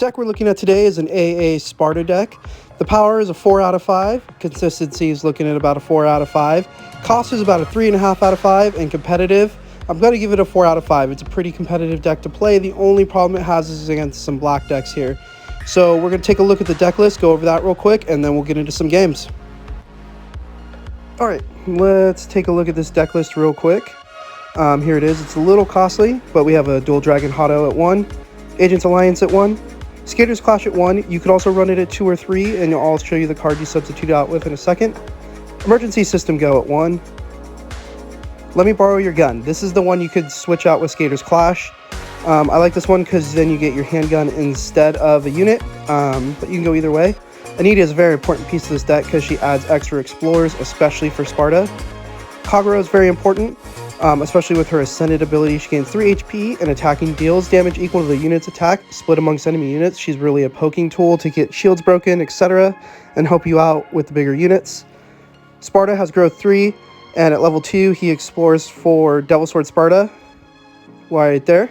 deck we're looking at today is an AA Sparda deck. The power is a 4 out of 5. Consistency is looking at about a 4 out of 5. Cost is about a 3.5 out of 5. And competitive, I'm going to give it a 4 out of 5. It's a pretty competitive deck to play. The only problem it has is against some black decks here. So we're going to take a look at the deck list, go over that real quick, and then we'll get into some games. Alright, let's take a look at this deck list real quick. Here it is. It's a little costly, but we have a Dual Dragon Hotto at 1. Agents Alliance at 1. Skaters Clash at 1. You could also run it at 2 or 3, and I'll show you the card you substitute out with in a second. Emergency System Go at 1. Let Me Borrow Your Gun. This is the one you could switch out with Skaters Clash. I like this one because then you get your handgun instead of a unit, but you can go either way. Anita is a very important piece of this deck because she adds extra explorers, especially for Sparda. Kagura is very important. Especially with her Ascended ability. She gains 3 HP and attacking deals damage equal to the unit's attack split amongst enemy units. She's really a poking tool to get shields broken, etc. and help you out with the bigger units. Sparda has growth 3, and at level 2 he explores for Devil Sword Sparda. Right there.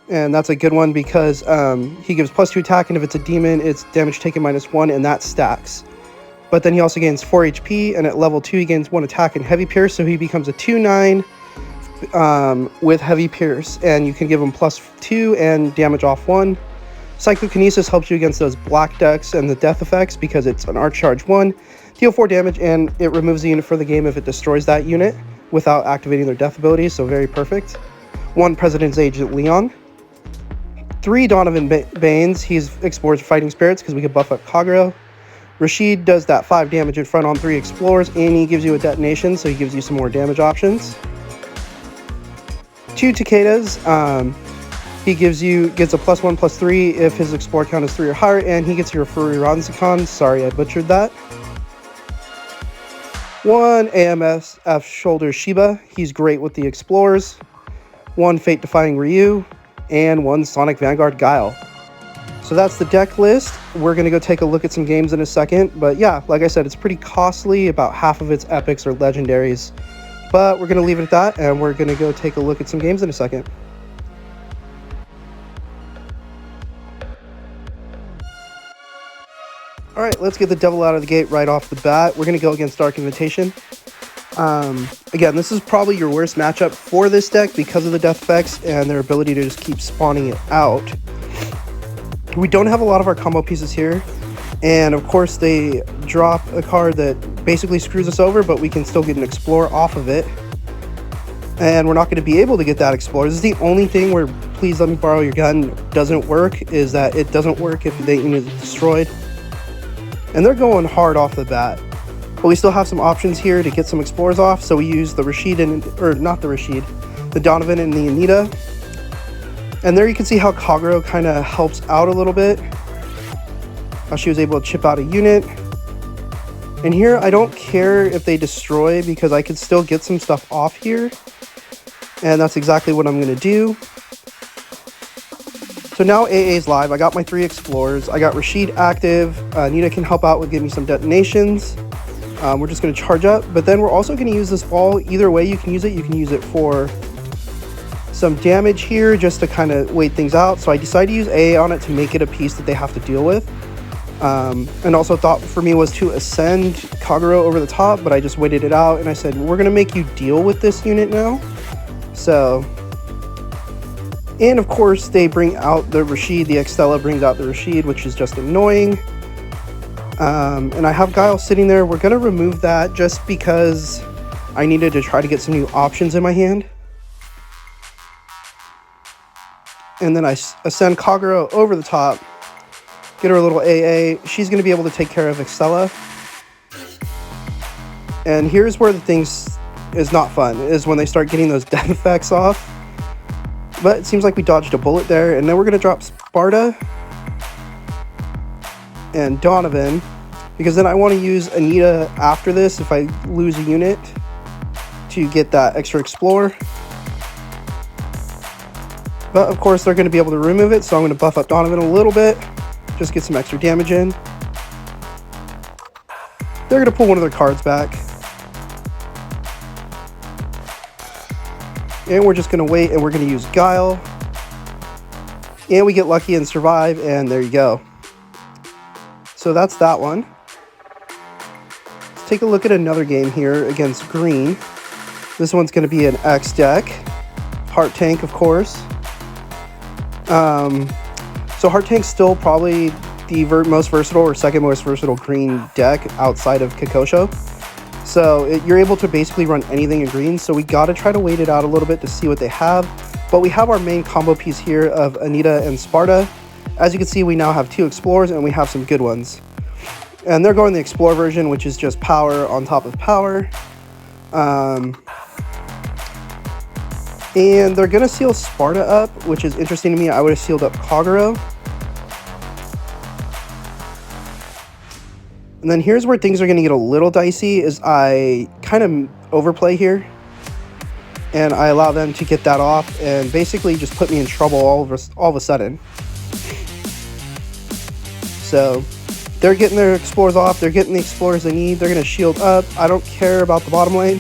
And that's a good one because he gives +2 attack, and if it's a demon it's damage taken -1, and that stacks. But then he also gains 4 HP, and at level 2 he gains 1 attack and Heavy Pierce, so he becomes a 2/9 with Heavy Pierce, and you can give him +2 and damage off 1. Psychokinesis helps you against those black decks and the death effects because it's an Arch Charge 1, deal 4 damage, and it removes the unit for the game if it destroys that unit without activating their death ability, so very perfect. 1 President's Agent Leon. 3 Donovan Banes, he explores Fighting Spirits because we can buff up Kagura. Rashid does that 5 damage in front on 3 explorers, and he gives you a detonation, so he gives you some more damage options. 2 Takedas, he gets a +1/+3 if his explorer count is 3 or higher, and he gets your Fururanzakon. Sorry, I butchered that. 1 AMSF Shoulder Shiba, he's great with the explorers. 1 Fate Defying Ryu, and 1 Sonic Vanguard Guile. So that's the deck list. We're going to go take a look at some games in a second. But yeah, like I said, it's pretty costly. About half of its epics are legendaries. But we're going to leave it at that, and we're going to go take a look at some games in a second. Alright, let's get the devil out of the gate right off the bat. We're going to go against Dark Invitation. Again, this is probably your worst matchup for this deck because of the death effects and their ability to just keep spawning it out. We don't have a lot of our combo pieces here, and of course they drop a card that basically screws us over, but we can still get an Explorer off of it, and we're not going to be able to get that Explorer. This is the only thing where Please Let Me Borrow Your Gun doesn't work, is that it doesn't work if the unit is destroyed, and they're going hard off the bat. But we still have some options here to get some Explorers off, so we use the Rashid the Donovan and the Anita. And there you can see how Kagura kind of helps out a little bit. How she was able to chip out a unit. And here, I don't care if they destroy because I can still get some stuff off here. And that's exactly what I'm going to do. So now AA's live. I got my 3 Explorers. I got Rashid active. Nita can help out with giving me some detonations. We're just going to charge up. But then we're also going to use this ball. Either way you can use it. You can use it for some damage here just to kind of wait things out. So I decided to use AA on it to make it a piece that they have to deal with. And also thought for me was to ascend Kagura over the top, but I just waited it out and I said, we're going to make you deal with this unit now. So, and of course they bring out the Rashid, the Extella brings out the Rashid, which is just annoying. And I have Guile sitting there. We're going to remove that just because I needed to try to get some new options in my hand. And then I ascend Kagura over the top, get her a little AA. She's going to be able to take care of Extella. And here's where the things is not fun, is when they start getting those death effects off. But it seems like we dodged a bullet there. And then we're going to drop Sparda and Donovan, because then I want to use Anita after this if I lose a unit to get that extra Explorer. But of course they're going to be able to remove it, so I'm going to buff up Donovan a little bit, just get some extra damage in. They're going to pull one of their cards back. And we're just going to wait, and we're going to use Guile. And we get lucky and survive, and there you go. So that's that one. Let's take a look at another game here against green. This one's going to be an X deck. Heart Tank, of course. So Heart Tank's still probably the most versatile or second most versatile green deck outside of Kakosho. So you're able to basically run anything in green. So we got to try to wait it out a little bit to see what they have. But we have our main combo piece here of Anita and Sparda. As you can see, we now have 2 Explorers, and we have some good ones. And they're going the Explorer version, which is just power on top of power. And they're going to seal Sparda up, which is interesting to me. I would have sealed up Kagero. And then here's where things are going to get a little dicey, is I kind of overplay here. And I allow them to get that off and basically just put me in trouble all of a sudden. So they're getting their Explorers off. They're getting the Explorers they need. They're going to shield up. I don't care about the bottom lane.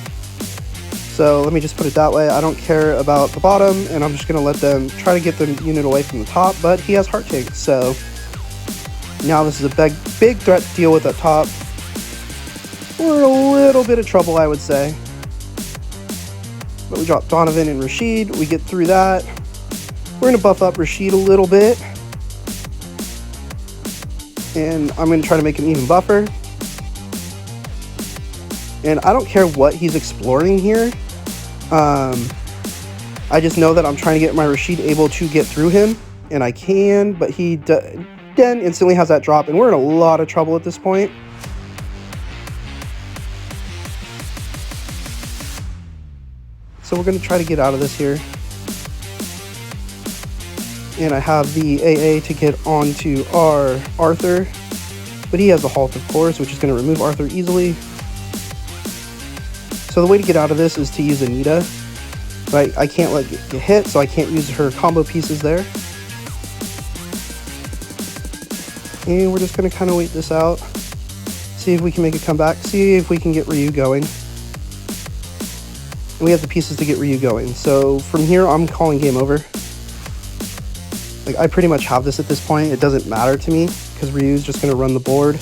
So let me just put it that way. I don't care about the bottom, and I'm just going to let them try to get the unit away from the top. But he has Heart Tank, so now this is a big threat to deal with up top. We're in a little bit of trouble, I would say. But we drop Donovan and Rashid. We get through that. We're going to buff up Rashid a little bit. And I'm going to try to make an even buffer. And I don't care what he's exploring here. I just know that I'm trying to get my Rashid able to get through him. And I can, but he then instantly has that drop. And we're in a lot of trouble at this point. So we're going to try to get out of this here. And I have the AA to get onto our Arthur. But he has the halt, of course, which is going to remove Arthur easily. So the way to get out of this is to use Anita. But I can't let it get hit, so I can't use her combo pieces there. And we're just going to kind of wait this out. See if we can make a comeback. See if we can get Ryu going. And we have the pieces to get Ryu going. So from here, I'm calling game over. Like, I pretty much have this at this point. It doesn't matter to me because Ryu's just going to run the board.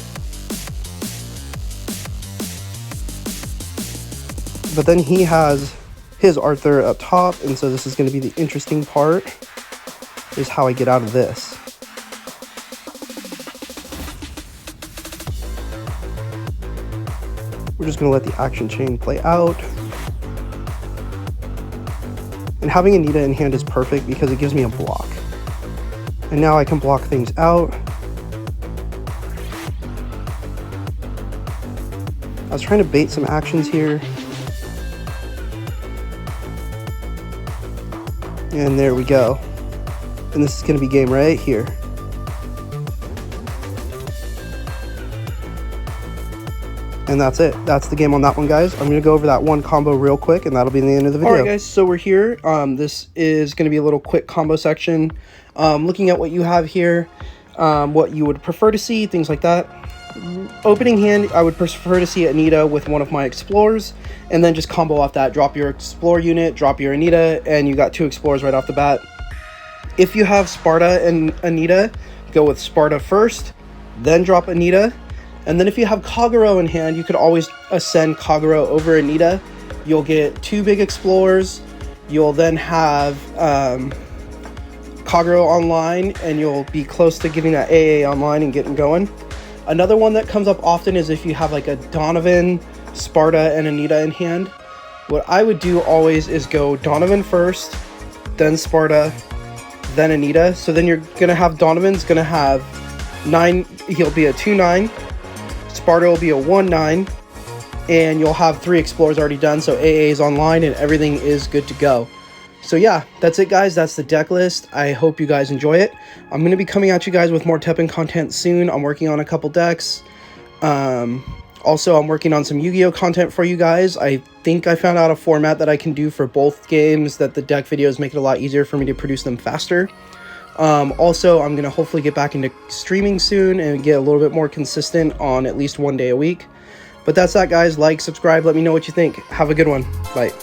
But then he has his Arthur up top, and so this is going to be the interesting part, is how I get out of this. We're just going to let the action chain play out. And having Anita in hand is perfect because it gives me a block. And now I can block things out. I was trying to bait some actions here. And there we go. And this is going to be game right here. And that's it. That's the game on that one, guys. I'm going to go over that one combo real quick, and that'll be the end of the video. All right, guys, so we're here. This is going to be a little quick combo section. Looking at what you have here, what you would prefer to see, things like that. Opening hand, I would prefer to see Anita with one of my Explorers, and then just combo off that. Drop your Explorer unit, drop your Anita, and you got 2 Explorers right off the bat. If you have Sparda and Anita, go with Sparda first, then drop Anita. And then if you have Kagero in hand, you could always ascend Kagero over Anita. You'll get 2 big Explorers. You'll then have Kagero online, and you'll be close to getting that AA online and getting going. Another one that comes up often is if you have like a Donovan, Sparda, and Anita in hand. What I would do always is go Donovan first, then Sparda, then Anita. So then you're going to have Donovan's going to have 9, he'll be a 2-9. Sparda will be a 1-9, and you'll have 3 Explorers already done, so AA is online and everything is good to go. So yeah, that's it, guys. That's the deck list. I hope you guys enjoy it. I'm going to be coming at you guys with more TEPPEN content soon. I'm working on a couple decks. Also, I'm working on some Yu-Gi-Oh content for you guys. I think I found out a format that I can do for both games that the deck videos make it a lot easier for me to produce them faster. Also, I'm going to hopefully get back into streaming soon and get a little bit more consistent on at least one day a week. But that's that, guys. Like, subscribe, let me know what you think. Have a good one. Bye.